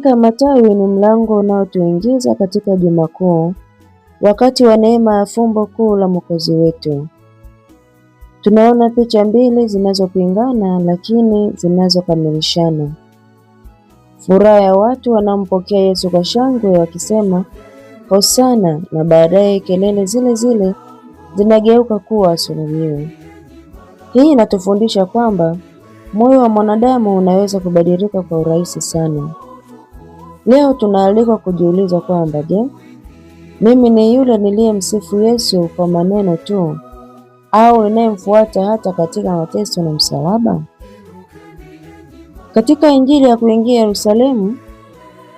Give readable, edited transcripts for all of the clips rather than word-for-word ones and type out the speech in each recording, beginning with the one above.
Hakika matawi ni mlango unaotuingiza katika Juma Kuu, wakati wa neema ya fumbo kuu la Mwokozi wetu. Tunaona picha mbili zinazopingana lakini zinazokamilishana. Furaha ya watu wanaompokea Yesu kwa shangwe wakisema Hosana, na baadaye kelele zile zile zinageuka kuwa asulubiwe. Hii inatufundisha kwamba moyo wa mwanadamu unaweza kubadilika kwa urahisi sana. Leo tunaalikwa kujiuliza kwamba je, mimi ni yule niliyemsifu Yesu kwa maneno tu au ninayemfuata hata katika mateso na msalaba? Katika Injili ya kuingia Yerusalemu,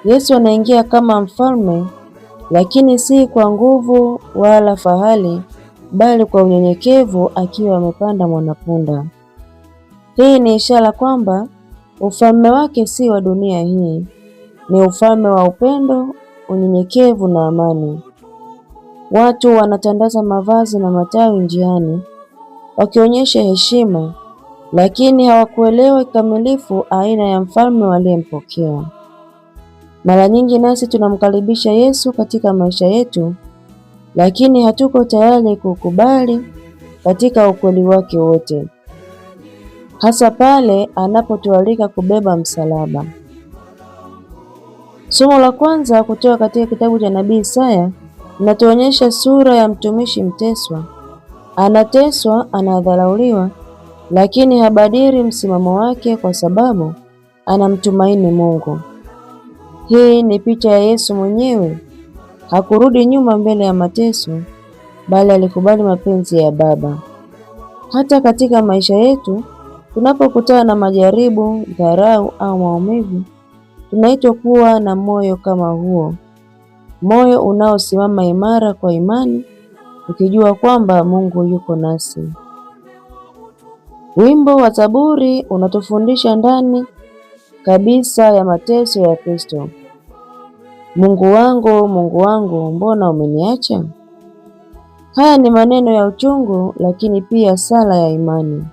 Yesu anaingia kama mfalme, lakini si kwa nguvu wala fahari, bali kwa unyenyekevu akiwa amepanda mwanapunda. Hii ni ishara kwamba ufalme wake si wa dunia hii, ni ufalme wa upendo, unyenyekevu na amani. Watu wanatandaza mavazi na matawi njiani, wakionyesha heshima, lakini hawakuelewa kikamilifu aina ya mfalme waliyempokea. Mara nyingi nasi tunamkaribisha Yesu katika maisha yetu, lakini hatuko tayari kukubali katika ukweli wake wote, hasa pale anapotualika kubeba msalaba. Somo la kwanza kutoka katika kitabu cha Nabii Isaya linatuonyesha sura ya mtumishi mteswa. Anateswa, anadharauliwa, lakini habadili msimamo wake kwa sababu anamtumaini Mungu. Hii ni picha ya Yesu mwenyewe. Hakurudi nyuma mbele ya mateso, bali alikubali mapenzi ya Baba. Hata katika maisha yetu, tunapokutana na majaribu, dharau au maumivu, tunaitwa kuwa na moyo kama huo, moyo unaosimama imara kwa imani, ukijua kwamba Mungu yuko nasi. Wimbo wa Zaburi unatufundisha ndani kabisa ya mateso ya Kristo. Mungu wangu, mbona umeniacha? Haya ni maneno ya uchungu, lakini pia sala ya imani.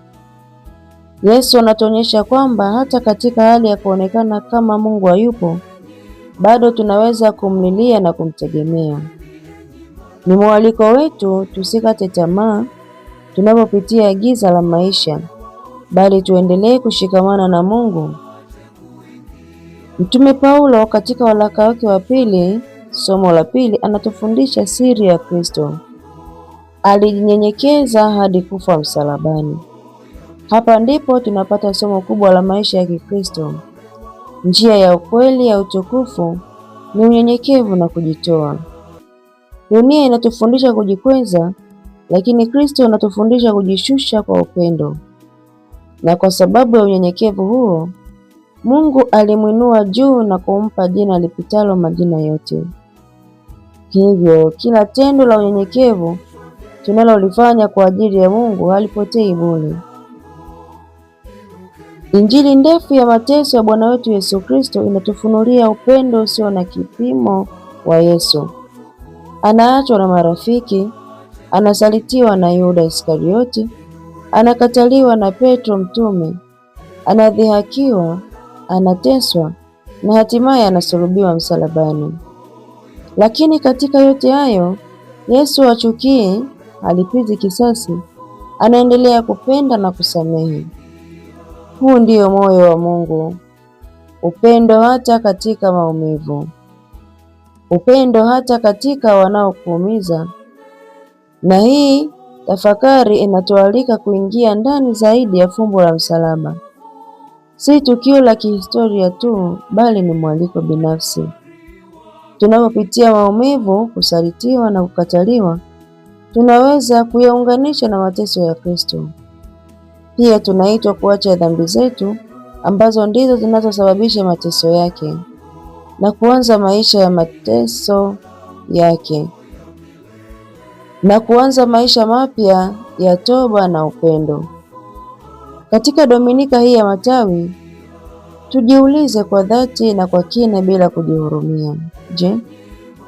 Yesu anatuonyesha kwamba hata katika hali ya kuonekana kama Mungu hayupo, bado tunaweza kumlilia na kumtegemea. Ni mwaliko wetu tusikate tamaa tunapopitia giza la maisha, bali tuendelee kushikamana na Mungu. Mtume Paulo katika waraka wake wa pili, somo la pili, anatufundisha siri ya Kristo. Alijinyenyekeza hadi kufa msalabani. Hapa ndipo tunapata somo kubwa la maisha ya Kikristo. Njia ya ukweli ya utukufu ni unyenyekevu na kujitoa. Dunia inatufundisha kujikweza, lakini Kristo anatufundisha kujishusha kwa upendo. Na kwa sababu ya unyenyekevu huo, Mungu alimwinua juu na kumpa jina lipitalo majina yote. Hivyo, kila tendo la unyenyekevu tunalolifanya kwa ajili ya Mungu halipotei bure. Injili ndefu ya mateso ya Bwana wetu Yesu Kristo inatufunulia upendo usio na kipimo wa Yesu. Anaachwa na marafiki, anasalitiwa na Yuda Iskarioti, anakataliwa na Petro mtume, anadhihakiwa, anateswa na hatimaye anasulubiwa msalabani. Lakini katika yote hayo, Yesu hachukii, halipizi kisasi, anaendelea kupenda na kusamehe. Huu ndio moyo wa Mungu, upendo hata katika maumivu, upendo hata katika wanaokuumiza. Na hii tafakari inatualika kuingia ndani zaidi ya fumbo la msalaba. Si tukio la kihistoria tu, bali ni mwaliko binafsi. Tunapopitia maumivu, kusalitiwa na kukataliwa, tunaweza kuyaunganisha na mateso ya Kristo. Pia tunaitwa kuacha dhambi zetu ambazo ndizo zinazosababisha mateso yake na kuanza maisha ya mateso yake na kuanza maisha mapya ya toba na upendo. Katika Dominika hii ya Matawi, tujiulize kwa dhati na kwa kina bila kujihurumia. Je,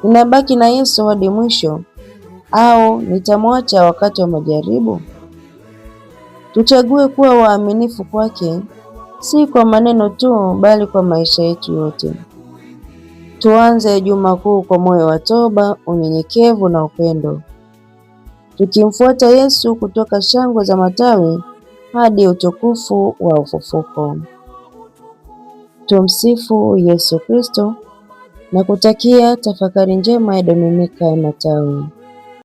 ninabaki na Yesu hadi mwisho au nitamwacha wakati wa majaribu? Tuchague kuwa waaminifu kwake, si kwa maneno tu, bali kwa maisha yetu yote. Tuanze Juma Kuu kwa moyo wa toba, unyenyekevu na upendo, tukimfuata Yesu kutoka shangwe za matawi hadi utukufu wa ufufuko. Tumsifu Yesu Kristo, na kutakia tafakari njema ya Dominika ya Matawi.